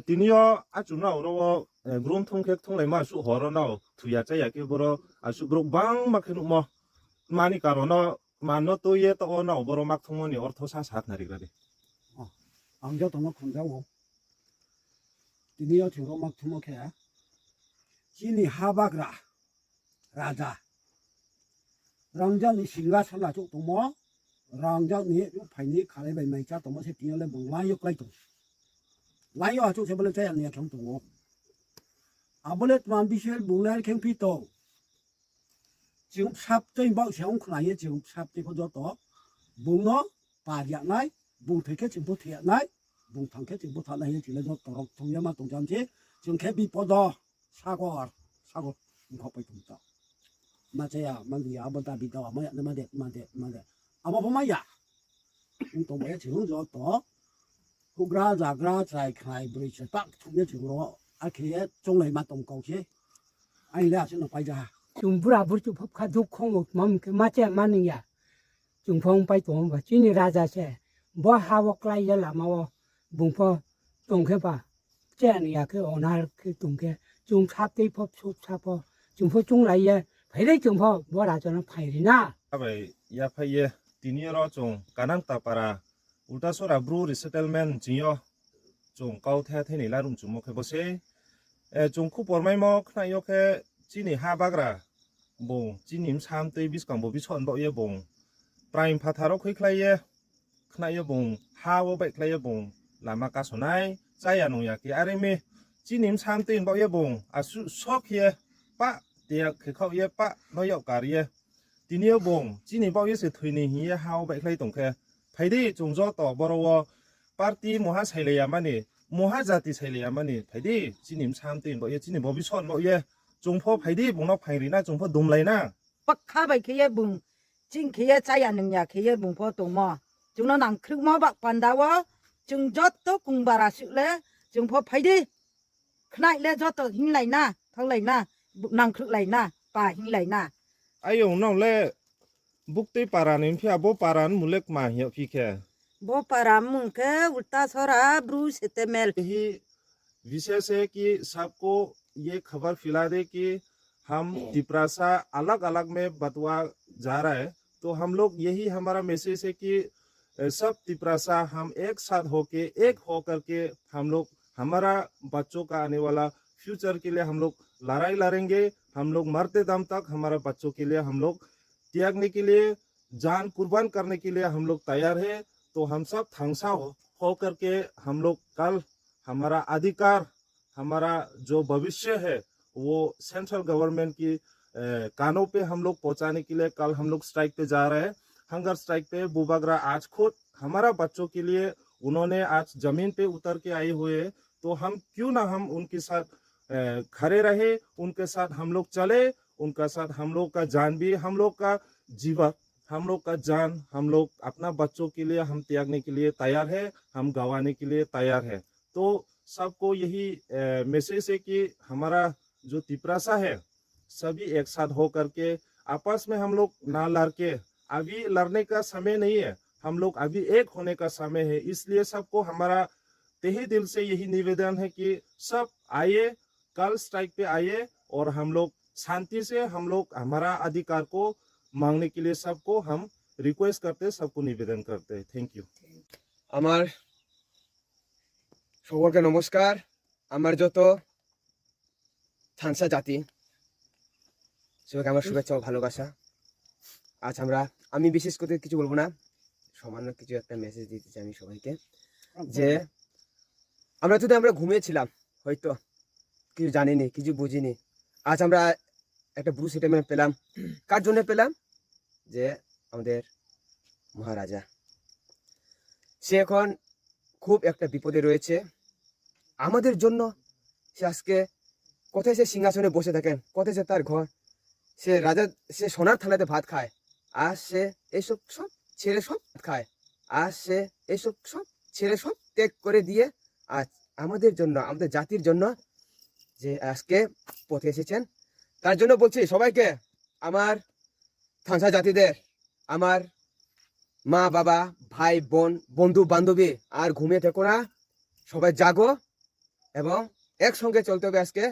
Tinio achuna oro grum thong kek thong lai ma su horo na thuya cha ya ke boro asu grum bang ma khenu mo mani karono mano to ye to na boro mak thong ni ortho sa sat na rigade angja tong khong ja wo tini yo thiro mak thumo khe chini habagra raja rangja ni singa sala chu tomo rangja ni yu phaini khale bai mai cha tomo se tini le bong lai yok lai to lai yo chu se bole cha ya ni thong tomo abole tman bisel bungnal kheng pi to 지금 삽전이 막 세운크나에 지금 삽대 거저도 붕어 바리아나이 붕태케 지금 보태나이 붕탕케 지금 보타나이 지금 도록 동야마 동장지 지금 개비 뻗어 사고 이거 보이다 맞아야 만디 아버다 비다 뭐야 나마데 아마 보마야 또 뭐야 지금 저도 후그라 자그라 자이 카이 브리치 딱 두개 지고로 아케에 종래마 동고지 아니라 저는 빠이자 chúng bura bur chu phop kha duk khong một mầm cái ma che man ya chúng phong pai tom và chi ni raja che bo ha wo klai ya la ma wo bung pho tong khe ba che ni ya cái onar cái tung cái chúng tháp tây phop chup tháp pho chúng pho chung lai ya phải đấy chúng pho bo ra cho nó phải đi na abai ya phaye tinio ro chung kanang ta para ulta sora bru resettlement jinyo chung kau the the ni la rum chu mo khe bose chung khu por mai mo khna yo khe chini ha bagra bong chinim sam tei biskang bo bison bo ye bong prime phatharo khoi khlai ye khna ye bong ha wo bai khlai ye bong lama ka sonai chaya nong ya ki are me chinim sam tei bo ye bong asu sok ye pa tia khe khau ye pa no yo kar ye tinio bong chini bo ye se thuini hi ye ha wo bai khlai tong khe phaidi chungjo to boro party moha saile ya mani moha jati saile ya mani phaidi chinim sam tei bo ye chini bo bison bo ye chúng phô phải đi bùng nó phải đi na chúng phô đùm lấy na bắc khá bài kia bùng chính kia trái ăn những nhà kia bùng phô tụng mò chúng nó nặng khử mò bạc pan đào á chúng rót tốt cùng bà ra sự lẽ chúng phô phải đi này lẽ rót tốt hình lại na thằng lại na nặng khử lại na bà hình lại na ai ông nó lẽ bục tây paran em phía bố paran mulek mà hiểu phi khe bố bà mung ke ulta sora bru setemel यही विशेष है कि सबको ये खबर फैला दे कि हम तिपरासा अलग अलग में बतवा जा रहा है तो हम लोग यही हमारा मैसेज है कि सब तिपरासा हम एक साथ होके एक हो करके हम लोग हमारा बच्चों का आने वाला फ्यूचर के लिए हम लोग लड़ाई लड़ेंगे हम लोग मरते दम तक हमारा बच्चों के लिए हम लोग त्यागने के लिए जान कुर्बान करने के लिए हम लोग तैयार है तो हम सब थंसा हो करके हम लोग कल हमारा अधिकार हमारा जो भविष्य है वो सेंट्रल गवर्नमेंट की कानों पे हम लोग पहुंचाने के लिए कल हम लोग स्ट्राइक पे जा रहे हैं हंगर स्ट्राइक पे बुबागरा आज खुद हमारा बच्चों के लिए उन्होंने आज जमीन पे उतर के आए हुए हैं तो हम क्यों ना हम उनके साथ खड़े रहे उनके साथ हम लोग चले उनका साथ हम लोग का जान भी हम लोग का जीवन हम लोग का जान हम लोग अपना बच्चों के लिए हम त्यागने के लिए तैयार है हम गंवाने के लिए तैयार है तो सबको यही मैसेज है कि हमारा जो तिपरासा है सभी एक साथ हो करके आपस में हम लोग ना लड़ के अभी लड़ने का समय नहीं है हम लोग अभी एक होने का समय है इसलिए सबको हमारा तहे दिल से यही निवेदन है कि सब आइए कल स्ट्राइक पे आइए और हम लोग शांति से हम लोग हमारा अधिकार को मांगने के लिए सबको हम रिक्वेस्ट करते सबको निवेदन करते हैं थैंक यू আমার সকলকে নমস্কার আমার যত থানসা জাতি সবাইকে আমার শুভেচ্ছা ও ভালোবাসা আজ আমি বিশেষ করে কিছু বলবো না সামান্য কিছু একটা মেসেজ দিতে চাই আমি সবাইকে যে আমরা ঘুমিয়েছিলাম হয়তো কিছু জানিনি কিছু বুঝিনি আজ আমরা একটা ব্রু সেটেলমেন্ট পেলাম কার জন্য পেলাম যে আমাদের মহারাজা সে এখন খুব একটা বিপদে রয়েছে আমাদের জন্য সে আজকে কোথায় সে সিংহাসনে বসে থাকেন কোথায় সে তার ঘর সে রাজা সে সোনার থালাতে ভাত খায় আর সে এইসব সব ছেড়ে সব খায় আর সে এইসব সব ছেড়ে সব ত্যাগ করে দিয়ে আজ আমাদের জন্য আমাদের জাতির জন্য যে আজকে পথে এসেছেন তার জন্য বলছি সবাইকে আমার থানসা জাতিদের আমার মা বাবা ভাই বোন বন্ধু বান্ধবী আর ঘুমিয়ে থেকো না সবাই জাগো এবং একসঙ্গে চলতে হবে আজকে